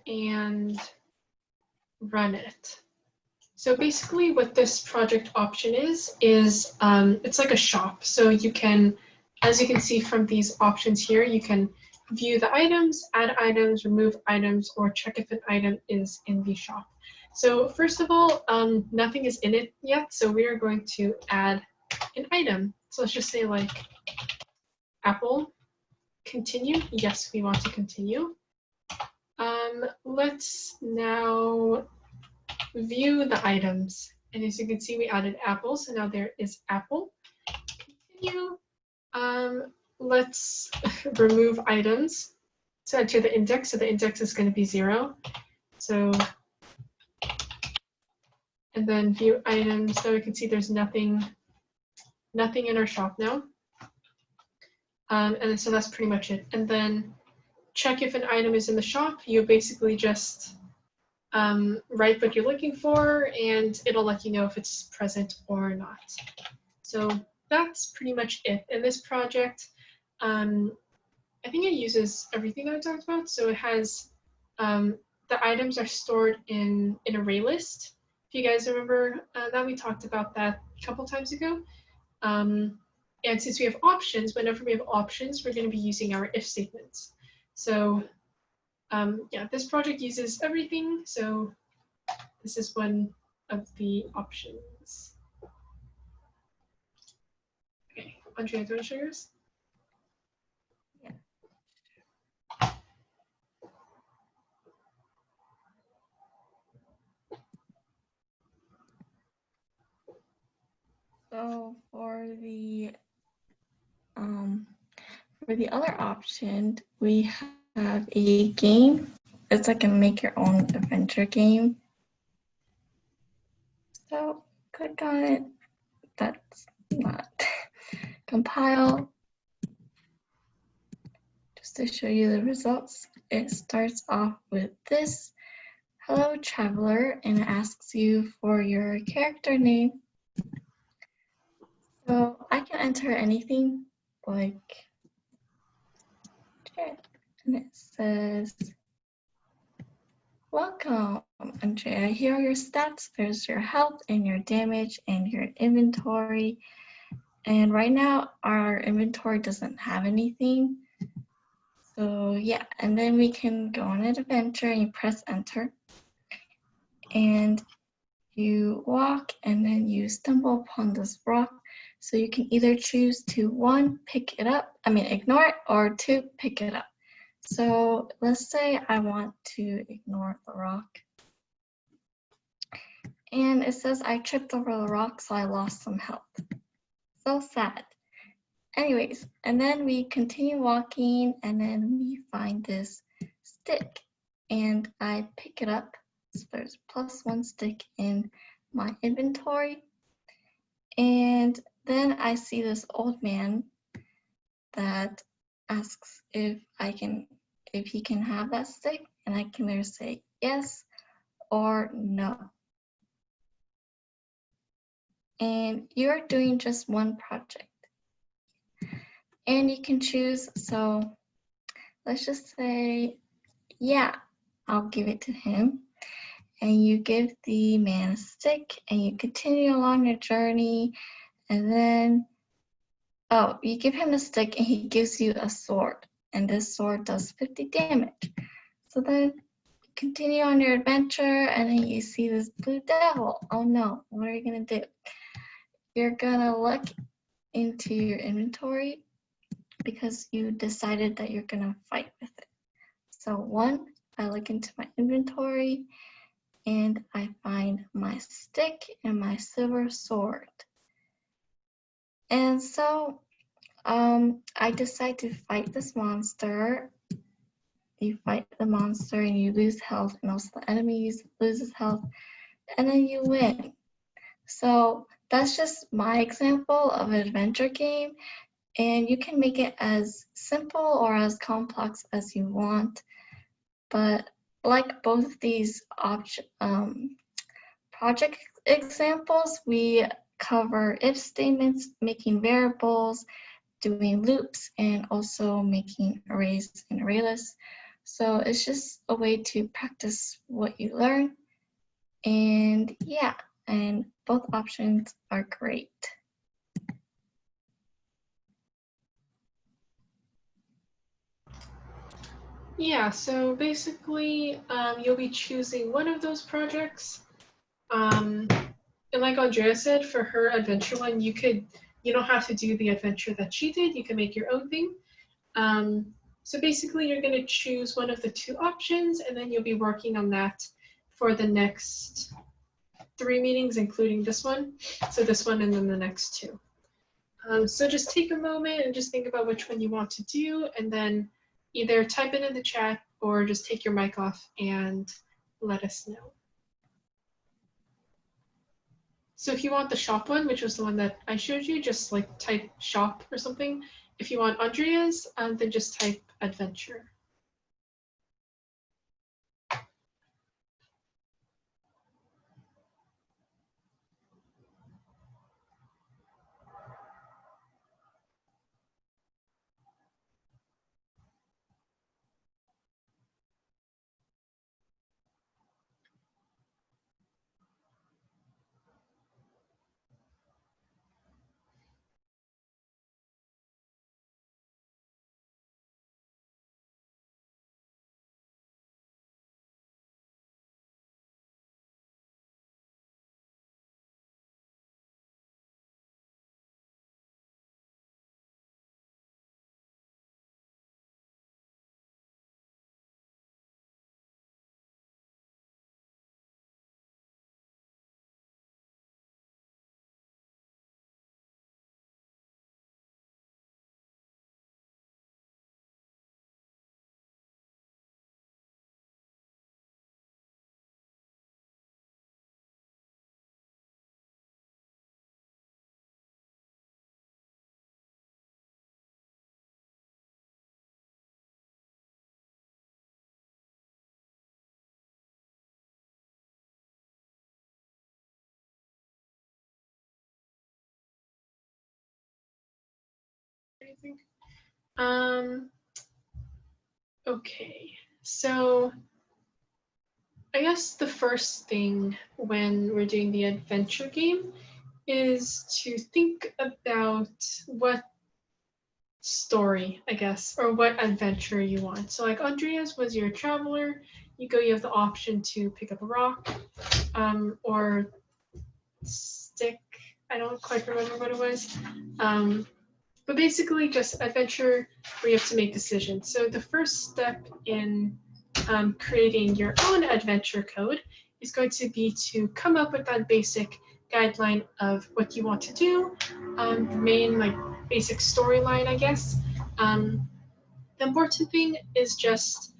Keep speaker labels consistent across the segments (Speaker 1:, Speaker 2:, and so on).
Speaker 1: and run it. So basically what this project option is it's like a shop. So you can, as you can see from these options here, you can view the items, add items, remove items, or check if an item is in the shop. So first of all, nothing is in it yet, so we are going to add an item. So let's just say like apple, continue. Yes, we want to continue. Let's now view the items. And as you can see, we added apple, so now there is apple. Continue. Let's remove items. So enter the index, so the index is going to be 0. So, and then view items, so we can see there's nothing in our shop now. And so that's pretty much it. And then check if an item is in the shop. You basically just write what you're looking for, and it'll let you know if it's present or not. So that's pretty much it. In this project, I think it uses everything that I talked about. So it has the items are stored in an array list. If you guys remember that, we talked about that a couple times ago. And since we have options, whenever we have options, we're going to be using our if statements. So yeah, this project uses everything. So this is one of the options. Okay, Andrea, do you want to show yours?
Speaker 2: So for the other option, we have a game. It's like a make your own adventure game. So click on it. That's not compile. Just to show you the results, it starts off with this. Hello, traveler, and it asks you for your character name. So I can enter anything like, and it says, welcome, Andrea. Here are your stats. There's your health and your damage and your inventory. And right now our inventory doesn't have anything. So yeah, and then we can go on an adventure and you press enter. And you walk and then you stumble upon this rock. So you can either choose to 1, pick it up, ignore it, or 2, pick it up. So let's say I want to ignore the rock. And it says I tripped over the rock, so I lost some health. So sad. Anyways, and then we continue walking and then we find this stick and I pick it up. So there's +1 stick in my inventory. And then I see this old man that asks if he can have that stick, and I can either say yes or no. And you're doing just one project. And you can choose, so let's just say, yeah, I'll give it to him. And you give the man a stick and you continue along your journey. And then, you give him a stick and he gives you a sword. And this sword does 50 damage. So then continue on your adventure and then you see this blue devil. Oh no, what are you gonna do? You're gonna look into your inventory because you decided that you're gonna fight with it. So 1, I look into my inventory and I find my stick and my silver sword. And so I decide to fight this monster. You fight the monster and you lose health, and also the enemy loses health, and then you win. So that's just my example of an adventure game, and you can make it as simple or as complex as you want. But like both of these project examples, we cover if statements, making variables, doing loops, and also making arrays and array lists. So it's just a way to practice what you learn. And yeah, and both options are great.
Speaker 1: Yeah, so basically you'll be choosing one of those projects. And like Andrea said, for her adventure one, you don't have to do the adventure that she did. You can make your own thing. So basically you're going to choose one of the two options, and then you'll be working on that for the next 3 meetings, including this one. So this one and then the next 2. So just take a moment and just think about which one you want to do, and then either type it in the chat or just take your mic off and let us know. So if you want the shop one, which was the one that I showed you, just like type shop or something. If you want Andrea's, then just type adventure. Anything? Okay, so I guess the first thing when we're doing the adventure game is to think about what story, I guess, or what adventure you want. So like Andrea's was your traveler, you have the option to pick up a rock, or stick. I don't quite remember what it was. But basically just adventure where you have to make decisions. So the first step in creating your own adventure code is going to be to come up with that basic guideline of what you want to do, the main like basic storyline, I guess. The important thing is just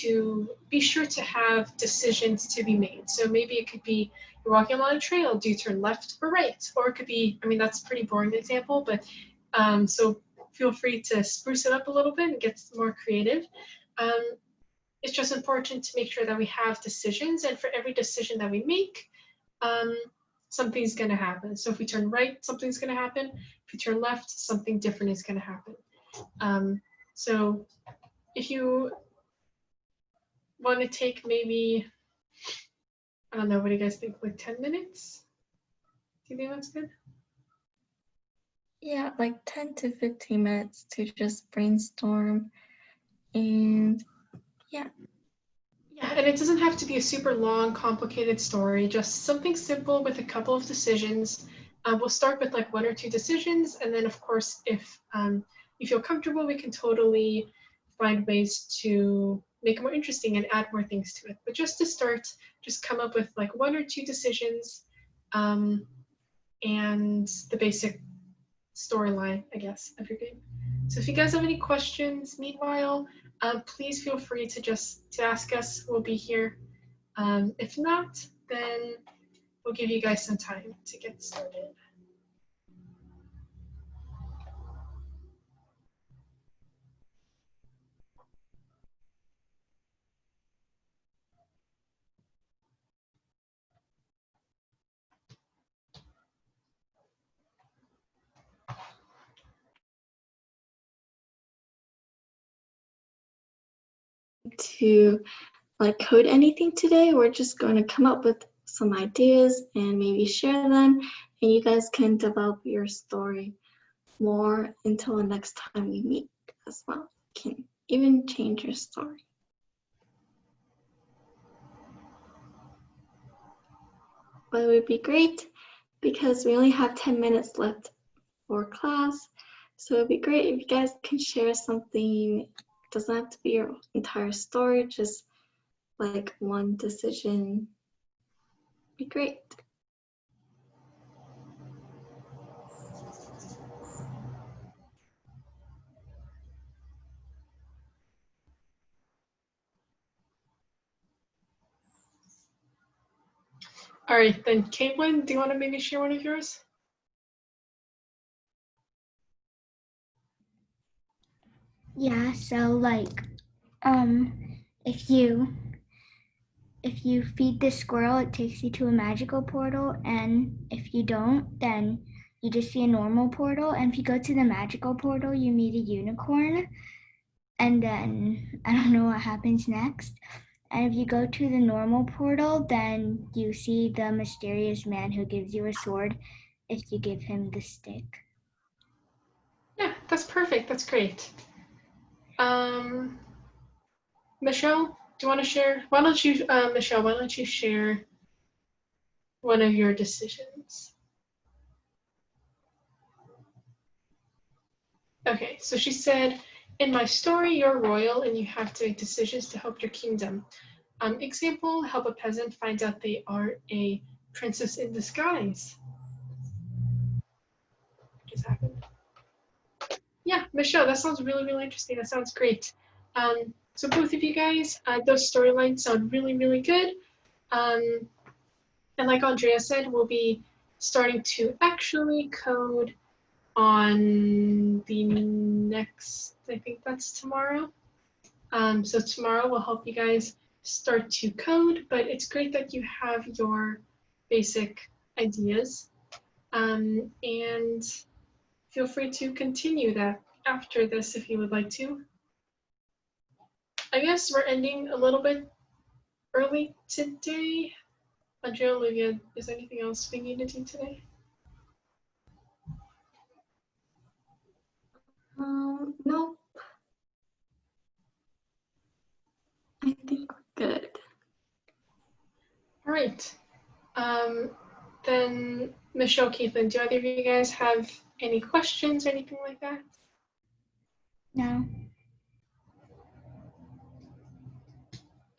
Speaker 1: to be sure to have decisions to be made. So maybe it could be you're walking along a trail, do you turn left or right? Or it could be, I mean, that's a pretty boring example, but so feel free to spruce it up a little bit and get more creative. It's just important to make sure that we have decisions, and for every decision that we make, something's going to happen. So if we turn right, something's going to happen. If we turn left, something different is going to happen. So if you want to take maybe, I don't know, what do you guys think, like 10 minutes? Do you think that's good?
Speaker 2: Yeah, like 10 to 15 minutes to just brainstorm. And yeah.
Speaker 1: Yeah, and it doesn't have to be a super long, complicated story, just something simple with a couple of decisions. We'll start with like 1 or 2 decisions, and then of course, if you feel comfortable, we can totally find ways to make it more interesting and add more things to it. But just to start, just come up with like 1 or 2 decisions, and the basic storyline, I guess, of your game. So if you guys have any questions, meanwhile, please feel free to ask us. We'll be here. If not, then we'll give you guys some time to get started.
Speaker 2: to like code anything today. We're just going to come up with some ideas and maybe share them, and you guys can develop your story more until the next time we meet as well. You can even change your story. But it would be great because we only have 10 minutes left for class. So it'd be great if you guys can share something. It doesn't have to be your entire story, just like one decision. It'd be great.
Speaker 1: All right, then Caitlin, do you want to maybe share one of yours?
Speaker 3: Yeah, so like if you feed the squirrel, it takes you to a magical portal, and if you don't, then you just see a normal portal, and if you go to the magical portal, you meet a unicorn, and then I don't know what happens next. And if you go to the normal portal, then you see the mysterious man who gives you a sword if you give him the stick.
Speaker 1: Yeah, that's perfect. That's great. Michelle, do you want to share? Why don't you, Michelle, why don't you share one of your decisions? Okay, so she said, in my story, you're royal and you have to make decisions to help your kingdom. Example, help a peasant find out they are a princess in disguise. What just happened? Yeah, Michelle, that sounds really, really interesting. That sounds great. So both of you guys, those storylines sound really, really good. And like Andrea said, we'll be starting to actually code on the next, I think that's tomorrow. So tomorrow we'll help you guys start to code, but it's great that you have your basic ideas. And feel free to continue that after this if you would like to. I guess we're ending a little bit early today. Andrea, Olivia, is there anything else we need to do today?
Speaker 2: Nope. I think we're good.
Speaker 1: All right. Then Michelle, Caitlin, do either of you guys have any questions or anything like that?
Speaker 3: No.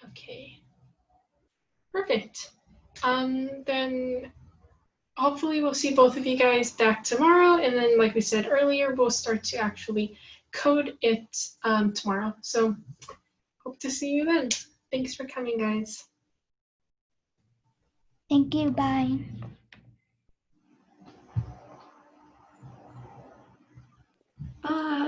Speaker 1: Okay. Perfect. Then hopefully we'll see both of you guys back tomorrow, and then like we said earlier, we'll start to actually code it tomorrow. So hope to see you then. Thanks for coming, guys.
Speaker 3: Thank you. Bye.
Speaker 2: Bye.